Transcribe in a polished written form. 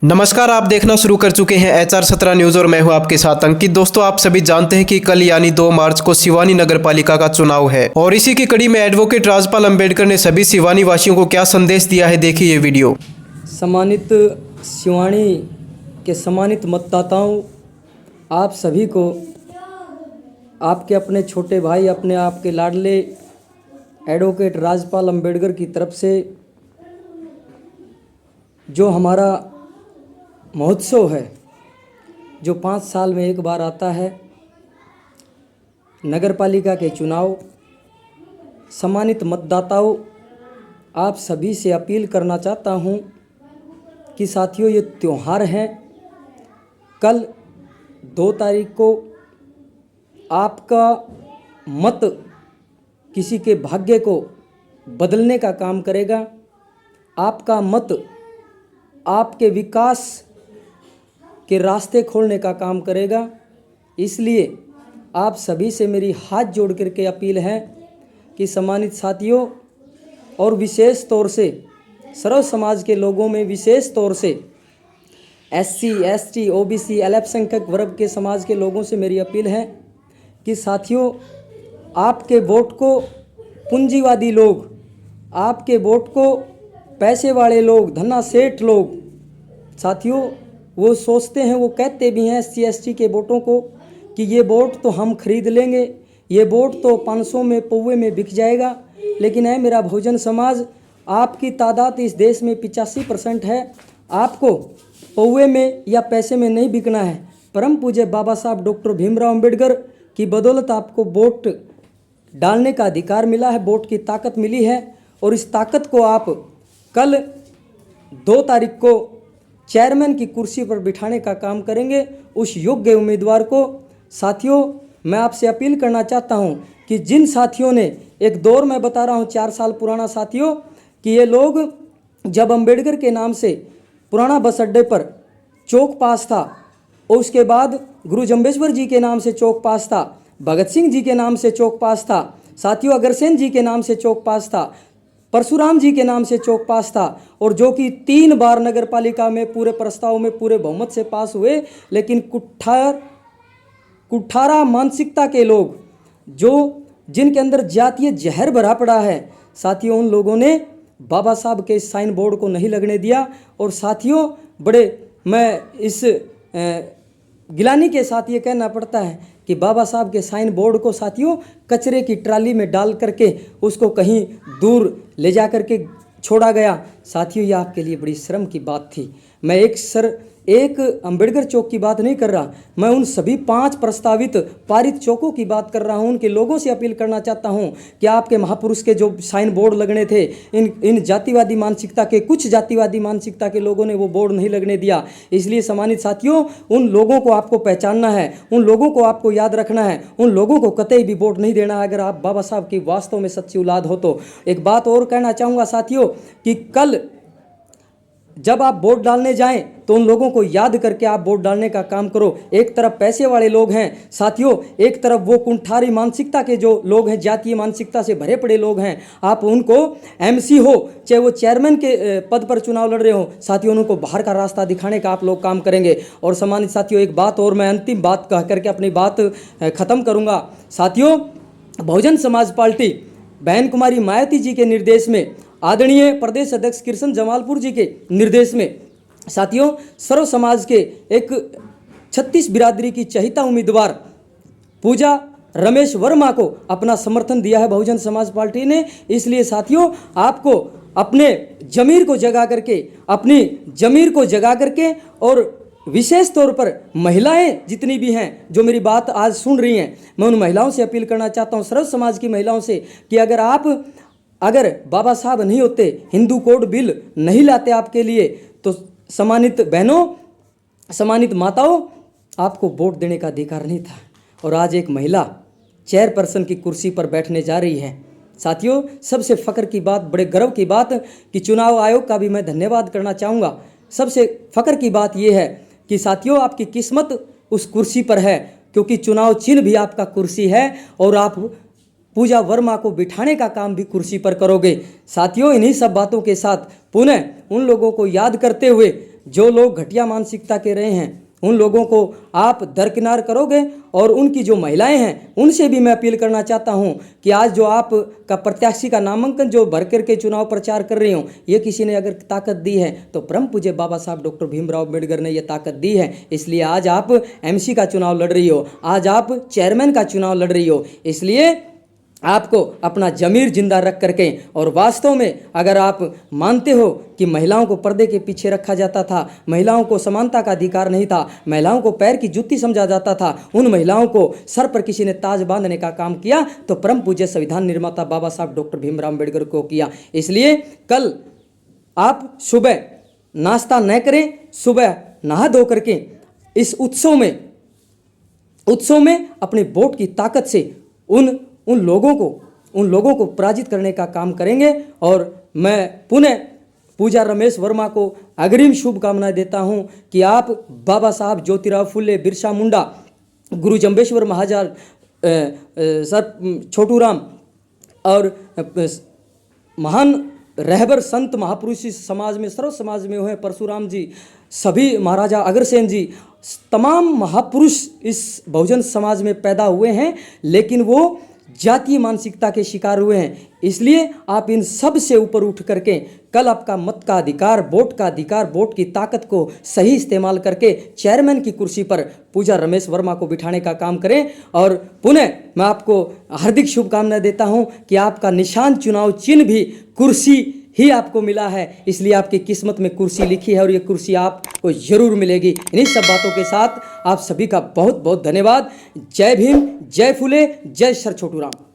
नमस्कार, आप देखना शुरू कर चुके हैं HR 17 न्यूज़ और मैं हूं आपके साथ अंकित। दोस्तों, आप सभी जानते हैं कि कल यानी 2 मार्च को सिवानी नगर पालिका का चुनाव है और इसी की कड़ी में एडवोकेट राजपाल अंबेडकर ने सभी सिवानी वासियों को क्या संदेश दिया है, देखिए ये वीडियो। सम्मानित सिवानी के सम्मानित मतदाताओं, आप सभी को आपके अपने छोटे भाई, अपने आपके लाडले एडवोकेट राजपाल अंबेडकर की तरफ से जो हमारा महोत्सव है, जो 5 साल में एक बार आता है, नगर पालिका के चुनाव। सम्मानित मतदाताओं, आप सभी से अपील करना चाहता हूं कि साथियों, ये त्यौहार हैं। कल 2 तारीख को आपका मत किसी के भाग्य को बदलने का काम करेगा। आपका मत आपके विकास के रास्ते खोलने का काम करेगा। इसलिए आप सभी से मेरी हाथ जोड़ करके अपील है कि सम्मानित साथियों, और विशेष तौर से सर्व समाज के लोगों में, विशेष तौर से SC, ST, OBC, अल्पसंख्यक वर्ग के समाज के लोगों से मेरी अपील है कि साथियों, आपके वोट को पूंजीवादी लोग, आपके वोट को पैसे वाले लोग, धन्ना सेठ लोग, साथियों, वो सोचते हैं, वो कहते भी हैं SC, ST के वोटों को कि ये वोट तो हम खरीद लेंगे, ये वोट तो 500 में पौवे में बिक जाएगा। लेकिन है मेरा बहुजन समाज, आपकी तादाद इस देश में 85% है। आपको पौवे में या पैसे में नहीं बिकना है। परम पूज्य बाबा साहब डॉक्टर भीमराव अंबेडकर की बदौलत आपको वोट डालने का अधिकार मिला है, वोट की ताकत मिली है। और इस ताकत को आप कल 2 तारीख को चेयरमैन की कुर्सी पर बिठाने का काम करेंगे, उस योग्य उम्मीदवार को। साथियों, मैं आपसे अपील करना चाहता हूं कि जिन साथियों ने, एक दौर मैं बता रहा हूं 4 साल पुराना साथियों, कि ये लोग जब अंबेडकर के नाम से पुराना बस अड्डे पर चौक पास था, और उसके बाद गुरु जम्बेश्वर जी के नाम से चौक पास था, भगत सिंह जी के नाम से चौक पास था, साथियों अग्रसेन जी के नाम से चौक पास था, परशुराम जी के नाम से चौक पास था, और जो कि 3 बार नगर पालिका में पूरे प्रस्ताव में पूरे बहुमत से पास हुए। लेकिन कुठारा मानसिकता के लोग, जो जिनके अंदर जातीय जहर भरा पड़ा है, साथियों, उन लोगों ने बाबा साहब के साइन बोर्ड को नहीं लगने दिया। और साथियों, बड़े मैं इस गिलानी के साथ ये कहना पड़ता है कि बाबा साहब के साइन बोर्ड को साथियों कचरे की ट्राली में डाल करके उसको कहीं दूर ले जा करके छोड़ा गया। साथियों, ये आपके लिए बड़ी शर्म की बात थी। मैं एक अंबेडकर चौक की बात नहीं कर रहा, मैं उन सभी 5 प्रस्तावित पारित चौकों की बात कर रहा हूं। उनके लोगों से अपील करना चाहता हूं कि आपके महापुरुष के जो साइन बोर्ड लगने थे, इन जातिवादी मानसिकता के, कुछ जातिवादी मानसिकता के लोगों ने वो बोर्ड नहीं लगने दिया। इसलिए सम्मानित साथियों, उन लोगों को आपको पहचानना है, उन लोगों को आपको याद रखना है, उन लोगों को कतई भी वोट नहीं देना है अगर आप बाबा साहब की वास्तव में सच्ची औलाद हो तो। एक बात और कहना चाहूँगा साथियों कि कल जब आप वोट डालने जाएं तो उन लोगों को याद करके आप वोट डालने का काम करो। एक तरफ पैसे वाले लोग हैं साथियों, एक तरफ वो कुंठारी मानसिकता के जो लोग हैं, जातीय मानसिकता से भरे पड़े लोग हैं। आप उनको MC हो, चाहे वो चेयरमैन के पद पर चुनाव लड़ रहे हो, साथियों, उनको बाहर का रास्ता दिखाने का आप लोग काम करेंगे। और सम्मानित साथियों, एक बात और, मैं अंतिम बात कह करके अपनी बात खत्म करूँगा। साथियों, बहुजन समाज पार्टी बहन कुमारी मायावती जी के निर्देश में, आदरणीय प्रदेश अध्यक्ष कृष्ण जमालपुर जी के निर्देश में, साथियों, सर्व समाज के एक 36 बिरादरी की चहिता उम्मीदवार पूजा रमेश वर्मा को अपना समर्थन दिया है बहुजन समाज पार्टी ने। इसलिए साथियों, आपको अपने जमीर को जगा करके, अपनी जमीर को जगा करके, और विशेष तौर पर महिलाएं जितनी भी हैं जो मेरी बात आज सुन रही हैं, मैं उन महिलाओं से अपील करना चाहता हूं, सर्व समाज की महिलाओं से, कि अगर बाबा साहब नहीं होते, हिंदू कोड बिल नहीं लाते आपके लिए, तो सम्मानित बहनों, सम्मानित माताओं, आपको वोट देने का अधिकार नहीं था। और आज एक महिला चेयरपर्सन की कुर्सी पर बैठने जा रही है। साथियों, सबसे फ़ख्र की बात, बड़े गर्व की बात कि चुनाव आयोग का भी मैं धन्यवाद करना चाहूँगा। सबसे फ़ख्र की बात यह है कि साथियों, आपकी किस्मत उस कुर्सी पर है, क्योंकि चुनाव चिन्ह भी आपका कुर्सी है, और आप पूजा वर्मा को बिठाने का काम भी कुर्सी पर करोगे। साथियों, इन्हीं सब बातों के साथ पुनः उन लोगों को याद करते हुए जो लोग घटिया मानसिकता के रहे हैं उन लोगों को आप दरकिनार करोगे। और उनकी जो महिलाएं हैं उनसे भी मैं अपील करना चाहता हूं कि आज जो आप का प्रत्याशी का नामांकन जो भर करके चुनाव प्रचार कर रही हो, ये किसी ने अगर ताकत दी है तो परम पूज्य बाबा साहब डॉक्टर भीमराव अम्बेडकर ने ये ताकत दी है। इसलिए आज आप एमसी का चुनाव लड़ रही हो, आज आप चेयरमैन का चुनाव लड़ रही हो। इसलिए आपको अपना जमीर जिंदा रख करके, और वास्तव में अगर आप मानते हो कि महिलाओं को पर्दे के पीछे रखा जाता था, महिलाओं को समानता का अधिकार नहीं था, महिलाओं को पैर की जूती समझा जाता था, उन महिलाओं को सर पर किसी ने ताज बांधने का काम किया तो परम पूज्य संविधान निर्माता बाबा साहब डॉक्टर भीमराव अम्बेडकर को किया। इसलिए कल आप सुबह नाश्ता न करें, सुबह नहा धो करके इस उत्सव में अपने वोट की ताकत से उन लोगों को पराजित करने का काम करेंगे। और मैं पुनः पूजा रमेश वर्मा को अग्रिम शुभकामनाएं देता हूं कि आप बाबा साहब ज्योतिराव फुले, बिरसा मुंडा, गुरु जम्बेश्वर महाराज, सर छोटू राम और महान रहबर संत महापुरुष इस समाज में, सर्व समाज में हुए, परशुराम जी, सभी महाराजा अग्रसेन जी, तमाम महापुरुष इस बहुजन समाज में पैदा हुए हैं, लेकिन वो जातीय मानसिकता के शिकार हुए हैं। इसलिए आप इन सब से ऊपर उठ करके कल आपका मत का अधिकार, वोट का अधिकार, वोट की ताकत को सही इस्तेमाल करके चेयरमैन की कुर्सी पर पूजा रमेश वर्मा को बिठाने का काम करें। और पुनः मैं आपको हार्दिक शुभकामनाएं देता हूं कि आपका निशान चुनाव चिन्ह भी कुर्सी ही आपको मिला है। इसलिए आपकी किस्मत में कुर्सी लिखी है और ये कुर्सी आपको जरूर मिलेगी। इन्हीं सब बातों के साथ आप सभी का बहुत बहुत धन्यवाद। जय भीम, जय फुले, जय सर छोटू राम।